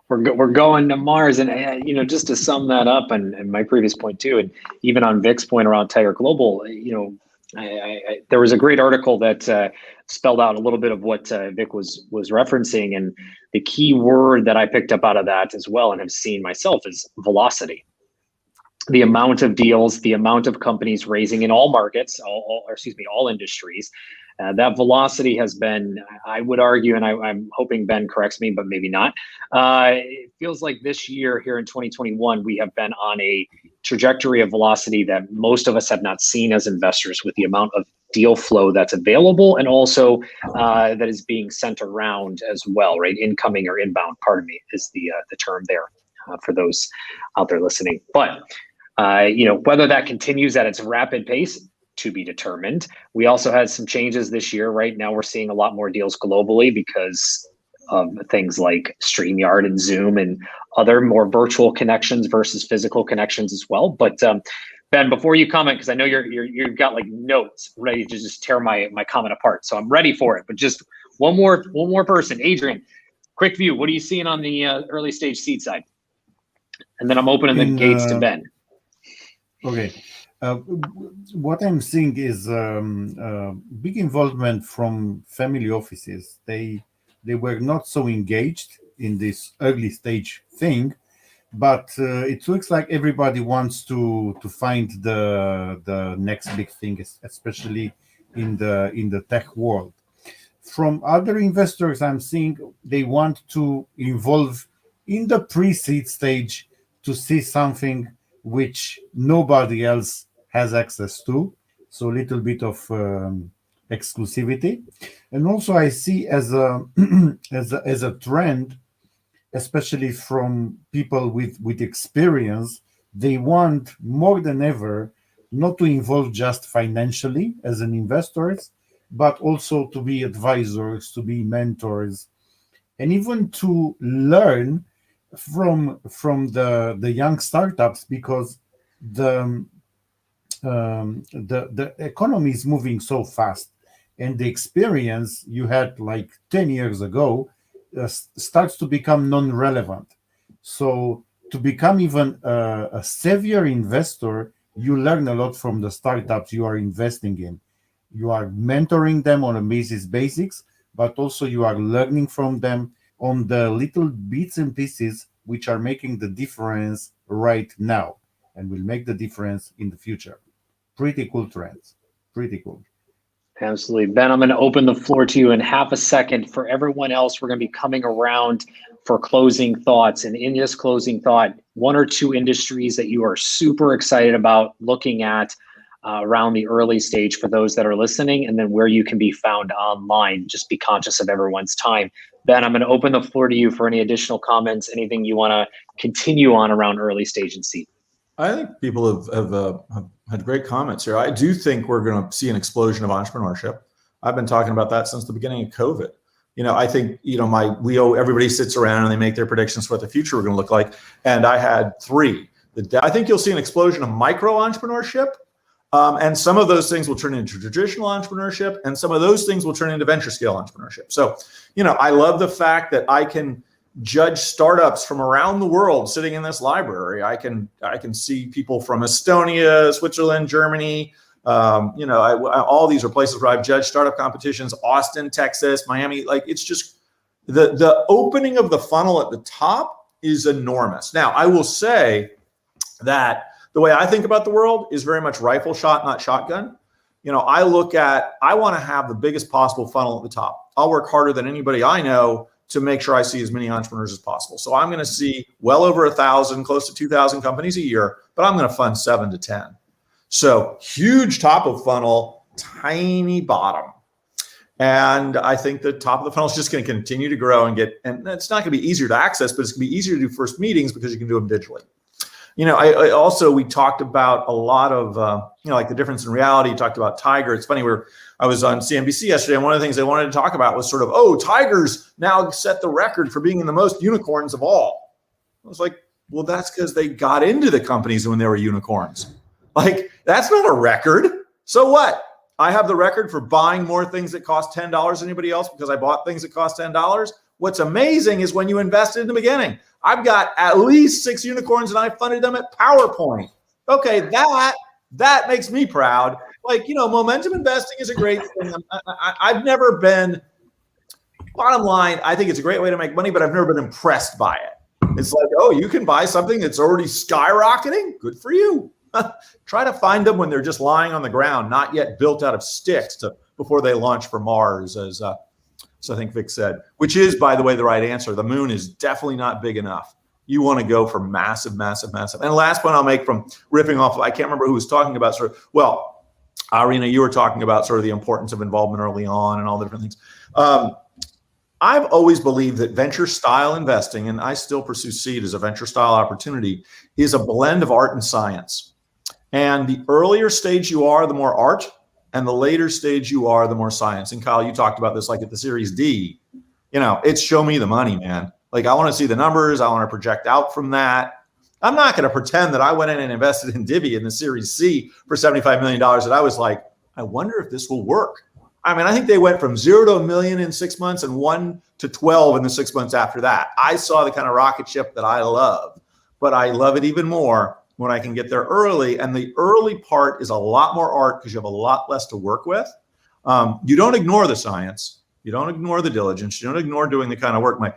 Speaker 1: We're going to Mars. And, just to sum that up, and my previous point too, and even on Vic's point around Tiger Global, there was a great article that spelled out a little bit of what Vic was referencing. And the key word that I picked up out of that as well, and have seen myself, is velocity. The amount of deals, the amount of companies raising in all markets, all industries, that velocity has been, I would argue, and I'm hoping Ben corrects me, but maybe not. It feels like this year here in 2021, we have been on a trajectory of velocity that most of us have not seen as investors, with the amount of deal flow that's available, and also that is being sent around as well, right? Incoming or inbound, pardon me, is the term there for those out there listening. But whether that continues at its rapid pace, to be determined. We also had some changes this year. Right now, we're seeing a lot more deals globally because of things like StreamYard and Zoom and other more virtual connections versus physical connections as well. But Ben, before you comment, because I know you've got like notes ready to just tear my comment apart, so I'm ready for it. But just one more person, Adrian. Quick view. What are you seeing on the early stage seed side? And then I'm opening the gates to Ben.
Speaker 4: Okay. What I'm seeing is big involvement from family offices. They were not so engaged in this early stage thing, but it looks like everybody wants to find the next big thing, especially in the tech world. From other investors, I'm seeing they want to involve in the pre-seed stage to see something which nobody else has access to. So a little bit of exclusivity. And also I see as a as a trend, especially from people with experience, they want more than ever not to involve just financially as an investors, but also to be advisors, to be mentors, and even to learn from the young startups, because the economy is moving so fast, and the experience you had like 10 years ago starts to become non-relevant. So to become even a savvier investor, you learn a lot from the startups you are investing in. You are mentoring them on a basics, but also you are learning from them on the little bits and pieces which are making the difference right now and will make the difference in the future. Pretty cool trends. Pretty cool.
Speaker 1: Absolutely. Ben, I'm going to open the floor to you in half a second. For everyone else, we're going to be coming around for closing thoughts. And in this closing thought, one or two industries that you are super excited about looking at around the early stage for those that are listening, and then where you can be found online. Just be conscious of everyone's time. Ben, I'm going to open the floor to you for any additional comments, anything you want to continue on around early stage and seed.
Speaker 2: I think people have had great comments here. I do think we're going to see an explosion of entrepreneurship. I've been talking about that since the beginning of COVID. I think, everybody sits around and they make their predictions for what the future we're going to look like. And I had three. I think you'll see an explosion of micro entrepreneurship. And some of those things will turn into traditional entrepreneurship, and some of those things will turn into venture scale entrepreneurship. So, I love the fact that I can judge startups from around the world sitting in this library. I can see people from Estonia, Switzerland, Germany. All these are places where I've judged startup competitions. Austin, Texas, Miami. Like, it's just the opening of the funnel at the top is enormous. Now, I will say that the way I think about the world is very much rifle shot, not shotgun. I want to have the biggest possible funnel at the top. I'll work harder than anybody I know to make sure I see as many entrepreneurs as possible. So I'm going to see well over 1,000, close to 2,000 companies a year, but I'm going to fund 7 to 10. So huge top of funnel, tiny bottom. And I think the top of the funnel is just going to continue to grow and it's not going to be easier to access, but it's going to be easier to do first meetings because you can do them digitally. We talked about a lot of, like the difference in reality. You talked about Tiger. It's funny, I was on CNBC yesterday, and one of the things they wanted to talk about was sort of, Tigers now set the record for being in the most unicorns of all. I was like, well, that's because they got into the companies when they were unicorns. Like, that's not a record. So what? I have the record for buying more things that cost $10 than anybody else because I bought things that cost $10. What's amazing is when you invested in the beginning. I've got at least 6 unicorns and I funded them at PowerPoint. Okay, that makes me proud. Like, momentum investing is a great thing. I've never been, bottom line, I think it's a great way to make money, but I've never been impressed by it. It's like, you can buy something that's already skyrocketing? Good for you. Try to find them when they're just lying on the ground, not yet built out of sticks before they launch for Mars, as I think Vic said, which is, by the way, the right answer. The moon is definitely not big enough. You want to go for massive, massive, massive. And the last point I'll make from ripping off, I can't remember who was talking about Irina, you were talking about sort of the importance of involvement early on and all the different things. I've always believed that venture style investing, and I still pursue seed as a venture style opportunity, is a blend of art and science. And the earlier stage you are, the more art, and the later stage you are, the more science. And Kyle, you talked about this like at the Series D, it's show me the money, man. Like I want to see the numbers. I want to project out from that. I'm not going to pretend that I went in and invested in Divvy in the Series C for $75 million. And I was like, I wonder if this will work. I mean, I think they went from 0 to $1 million in 6 months and 1 to 12 in the 6 months after that. I saw the kind of rocket ship that I love, but I love it even more when I can get there early. And the early part is a lot more art because you have a lot less to work with. You don't ignore the science. You don't ignore the diligence. You don't ignore doing the kind of work. My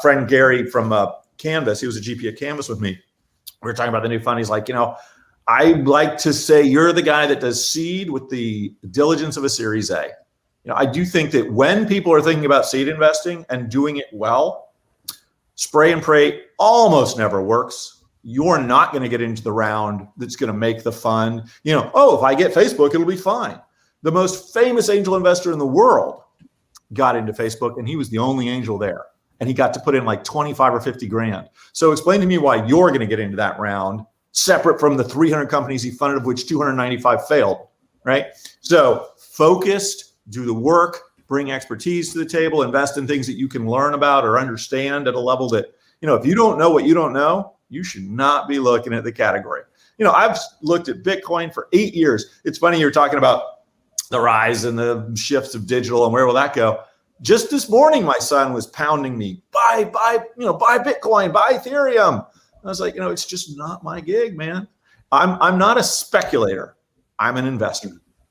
Speaker 2: friend Gary from Canvas, he was a GP at Canvas with me. We were talking about the new fund. He's like, I like to say you're the guy that does seed with the diligence of a Series A. I do think that when people are thinking about seed investing and doing it well, spray and pray almost never works. You're not going to get into the round that's going to make the fund. If I get Facebook, it'll be fine. The most famous angel investor in the world got into Facebook, and he was the only angel there. And he got to put in like 25 or 50 grand. So explain to me why you're going to get into that round, separate from the 300 companies he funded, of which 295 failed, right? So focused, do the work, bring expertise to the table, invest in things that you can learn about or understand at a level that, if you don't know what you don't know, you should not be looking at the category. I've looked at Bitcoin for 8 years. It's funny you're talking about the rise and the shifts of digital and where will that go? Just this morning, my son was pounding me, buy Bitcoin, buy Ethereum. I was like, it's just not my gig, man. I'm not a speculator. I'm an investor.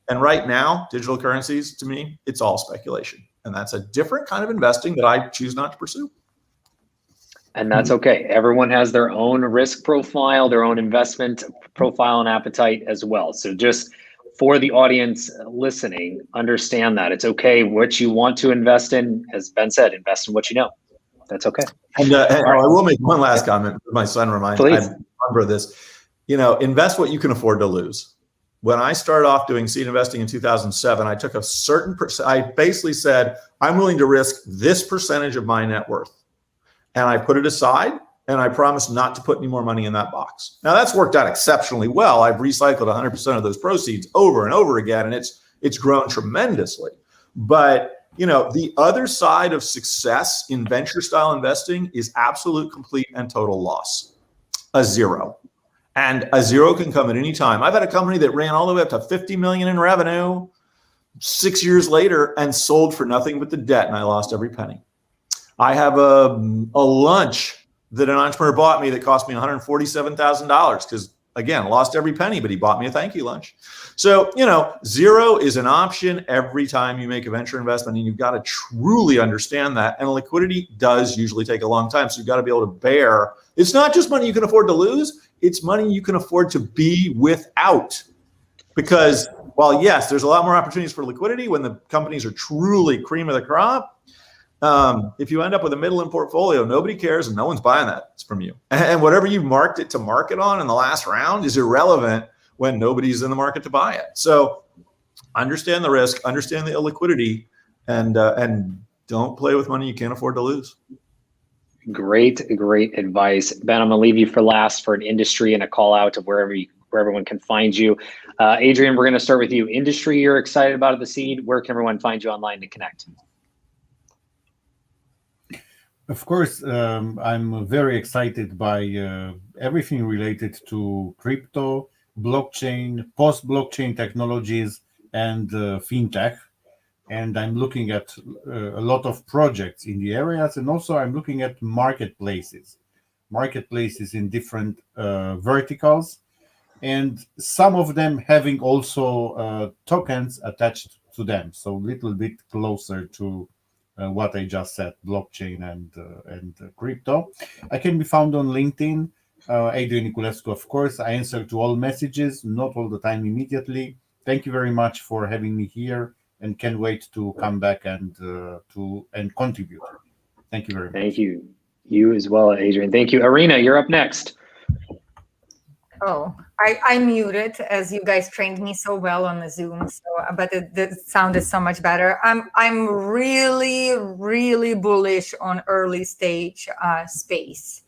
Speaker 2: And right now, digital currencies, to me, it's all speculation. And that's a different kind of investing that I choose not to pursue.
Speaker 1: And that's okay. Everyone has their own risk profile, their own investment profile and appetite as well. So just for the audience listening, understand that it's okay what you want to invest in. As Ben said, invest in what you know. That's okay.
Speaker 2: And I will make one last comment. My son reminds me, I remember this. Invest what you can afford to lose. When I started off doing seed investing in 2007, I took a certain I basically said, I'm willing to risk this percentage of my net worth. And I put it aside, and I promised not to put any more money in that box. Now that's worked out exceptionally well. I've recycled 100% of those proceeds over and over again, and it's grown tremendously. But the other side of success in venture style investing is absolute, complete, and total loss. A zero. And a zero can come at any time. I've had a company that ran all the way up to 50 million in revenue 6 years later and sold for nothing but the debt, and I lost every penny. I have a lunch that an entrepreneur bought me that cost me $147,000 because, again, lost every penny, but he bought me a thank you lunch. So, zero is an option every time you make a venture investment, and you've got to truly understand that. And liquidity does usually take a long time. So you've got to be able to bear. It's not just money you can afford to lose. It's money you can afford to be without. Because while, yes, there's a lot more opportunities for liquidity when the companies are truly cream of the crop, if you end up with a middle-in portfolio, nobody cares and no one's buying that from you. And whatever you marked it to market on in the last round is irrelevant when nobody's in the market to buy it. So understand the risk, understand the illiquidity, and don't play with money you can't afford to lose.
Speaker 1: Great advice. Ben, I'm gonna leave you for last for an industry and a call out of where everyone can find you. Adrian, we're gonna start with you. Industry you're excited about at the seed. Where can everyone find you online to connect?
Speaker 4: Of course, I'm very excited by everything related to crypto, blockchain, post-blockchain technologies, and fintech. And I'm looking at a lot of projects in the areas, and also I'm looking at marketplaces in different verticals, and some of them having also tokens attached to them. So a little bit closer to what I just said, blockchain and crypto. I can be found on LinkedIn, Adrian Niculescu, of course. I answer to all messages, not all the time immediately. Thank you very much for having me here, and can't wait to come back and contribute. Thank you very much.
Speaker 1: Thank you. You as well, Adrian. Thank you. Arena, you're up next.
Speaker 6: Oh, I muted as you guys trained me so well on the Zoom, but the sound is so much better. I'm really bullish on early stage space.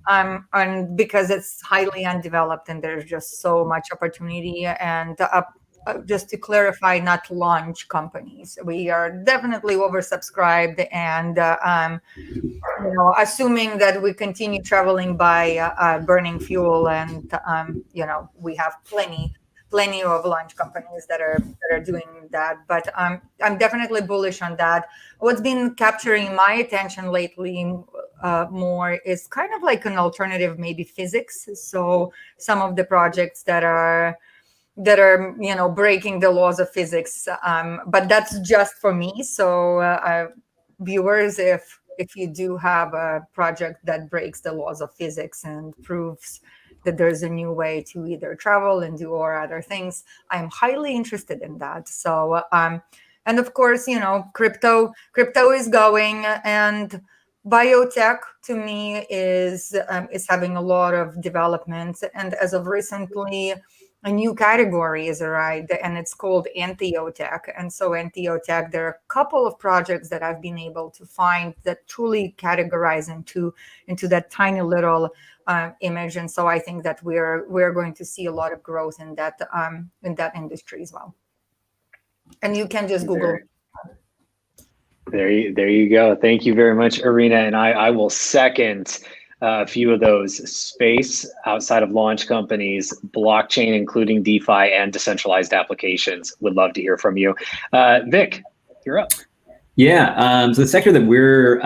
Speaker 6: and because it's highly undeveloped and there's just so much opportunity. And just to clarify, not launch companies. We are definitely oversubscribed, and assuming that we continue traveling by burning fuel, and we have plenty of launch companies that are doing that. But I'm definitely bullish on that. What's been capturing my attention lately more is kind of like an alternative, maybe physics. So some of the projects that are breaking the laws of physics, but that's just for me. So viewers, if you do have a project that breaks the laws of physics and proves that there's a new way to either travel and do or other things, I'm highly interested in that. So and of course, crypto is going, and biotech to me is having a lot of development. And as of recently, a new category is arrived, and it's called anti-tech. And so anti-tech, there are a couple of projects that I've been able to find that truly categorize into that tiny little image. And so I think that we're going to see a lot of growth in that industry as well. And you can just Google.
Speaker 1: There you go. Thank you very much, Irina. And I will second a few of those: space outside of launch companies, blockchain, including DeFi and decentralized applications. Would love to hear from you. Vic, you're up.
Speaker 3: Yeah, so the sector that we're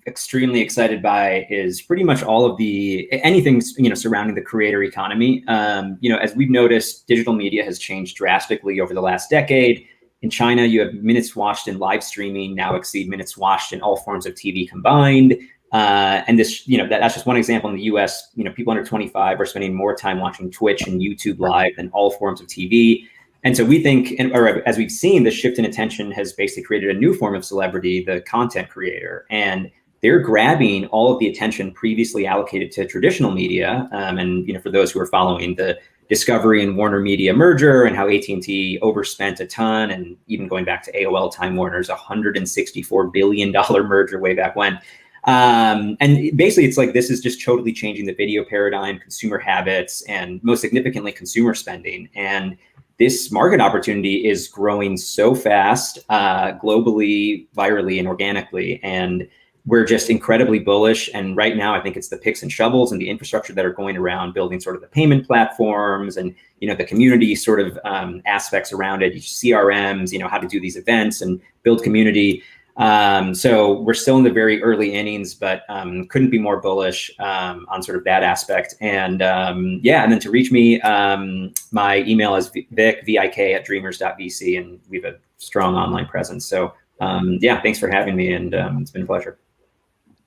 Speaker 3: extremely excited by is pretty much all of anything surrounding the creator economy. As we've noticed, digital media has changed drastically over the last decade. In China, you have minutes watched in live streaming now exceed minutes watched in all forms of TV combined. And this, that's just one example. In the US, people under 25 are spending more time watching Twitch and YouTube live than all forms of TV. And so we think, or as we've seen, the shift in attention has basically created a new form of celebrity, the content creator. And they're grabbing all of the attention previously allocated to traditional media. And for those who are following the Discovery and Warner Media merger and how AT&T overspent a ton, and even going back to AOL Time Warner's $164 billion merger way back when. And basically, it's like this is just totally changing the video paradigm, consumer habits, and most significantly, consumer spending. And this market opportunity is growing so fast, globally, virally, and organically. And we're just incredibly bullish. And right now, I think it's the picks and shovels and the infrastructure that are going around building sort of the payment platforms and, the community sort of aspects around it, CRMs, how to do these events and build community. So we're still in the very early innings, but couldn't be more bullish on sort of that aspect. And and then to reach me, my email is vik@dreamers.vc, and we have a strong online presence. So thanks for having me, and it's been a pleasure.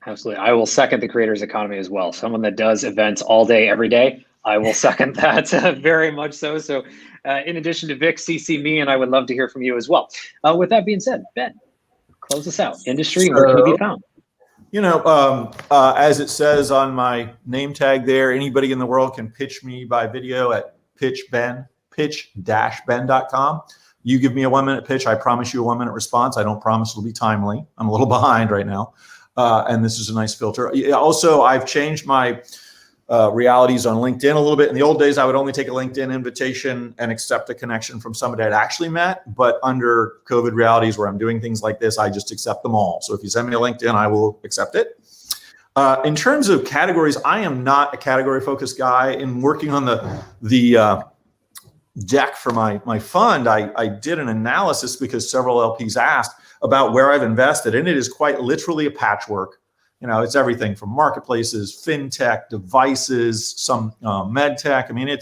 Speaker 1: Absolutely. I will second the creators economy as well. Someone that does events all day, every day, I will second that very much so. So in addition to Vic, CC me, and I would love to hear from you as well. With that being said, Ben, close us out. Industry, where can it be found?
Speaker 2: As it says on my name tag there, anybody in the world can pitch me by video at pitch-ben.com. You give me a 1-minute pitch, I promise you a 1-minute response. I don't promise it'll be timely. I'm a little behind right now. And this is a nice filter. Also, I've changed my realities on LinkedIn a little bit. In the old days, I would only take a LinkedIn invitation and accept a connection from somebody I'd actually met. But under COVID realities where I'm doing things like this, I just accept them all. So if you send me a LinkedIn, I will accept it. In terms of categories, I am not a category focused guy. In working on the deck for my fund, I did an analysis because several LPs asked about where I've invested, and it is quite literally a patchwork. It's everything from marketplaces, fintech, devices, some med tech. I mean,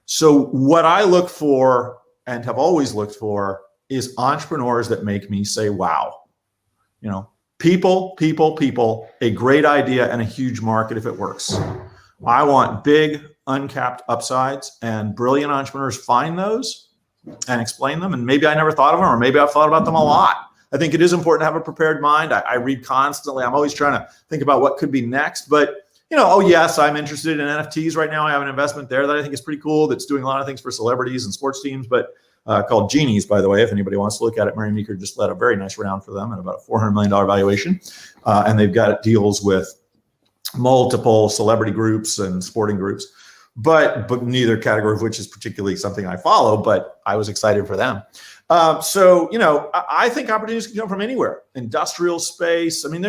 Speaker 2: so what I look for and have always looked for is entrepreneurs that make me say, wow. People, a great idea and a huge market if it works. I want big, uncapped upsides, and brilliant entrepreneurs find those and explain them. And maybe I never thought of them, or maybe I've thought about them a lot. I think it is important to have a prepared mind. I read constantly. I'm always trying to think about what could be next. But, yes, I'm interested in NFTs right now. I have an investment there that I think is pretty cool that's doing a lot of things for celebrities and sports teams, but called Genies, by the way, if anybody wants to look at it. Mary Meeker just led a very nice round for them at about a $400 million valuation. And they've got deals with multiple celebrity groups and sporting groups, but neither category of which is particularly something I follow, but I was excited for them. So, I think opportunities can come from anywhere. Industrial space. I mean,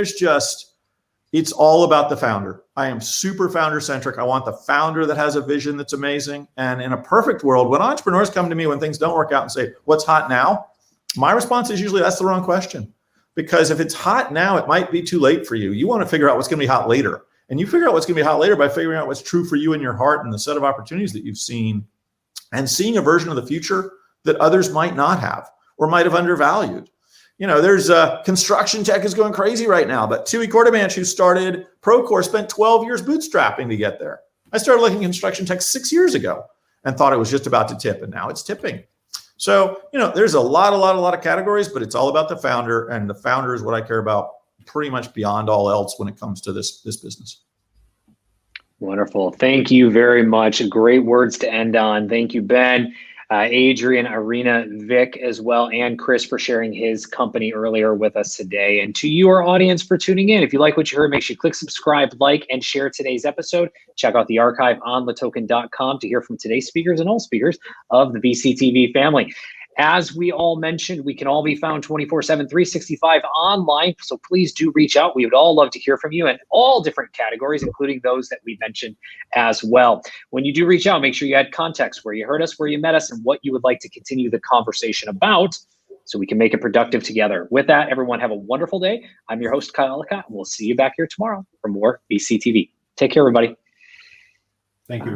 Speaker 2: it's all about the founder. I am super founder centric. I want the founder that has a vision that's amazing. And in a perfect world, when entrepreneurs come to me when things don't work out and say, what's hot now? My response is usually that's the wrong question. Because if it's hot now, it might be too late for you. You want to figure out what's going to be hot later. And you figure out what's going to be hot later by figuring out what's true for you in your heart and the set of opportunities that you've seen, and seeing a version of the future that others might not have or might have undervalued. There's construction tech is going crazy right now, but Tui Quartermanch, who started Procore, spent 12 years bootstrapping to get there. I started looking at construction tech 6 years ago and thought it was just about to tip, and now it's tipping. So, there's a lot of categories, but it's all about the founder, and the founder is what I care about pretty much beyond all else when it comes to this business.
Speaker 1: Wonderful. Thank you very much. Great words to end on. Thank you, Ben, Adrian, Irina, Vic as well, and Chris for sharing his company earlier with us today. And to you, our audience, for tuning in. If you like what you heard, make sure you click subscribe, like, and share today's episode. Check out the archive on LATOKEN.com to hear from today's speakers and all speakers of the VCTV family. As we all mentioned, we can all be found 24/7, 365 online. So please do reach out. We would all love to hear from you in all different categories, including those that we mentioned as well. When you do reach out, make sure you add context, where you heard us, where you met us, and what you would like to continue the conversation about, so we can make it productive together. With that, everyone have a wonderful day. I'm your host, Kyle Ellicott, and we'll see you back here tomorrow for more VCTV. Take care, everybody.
Speaker 4: Thank you.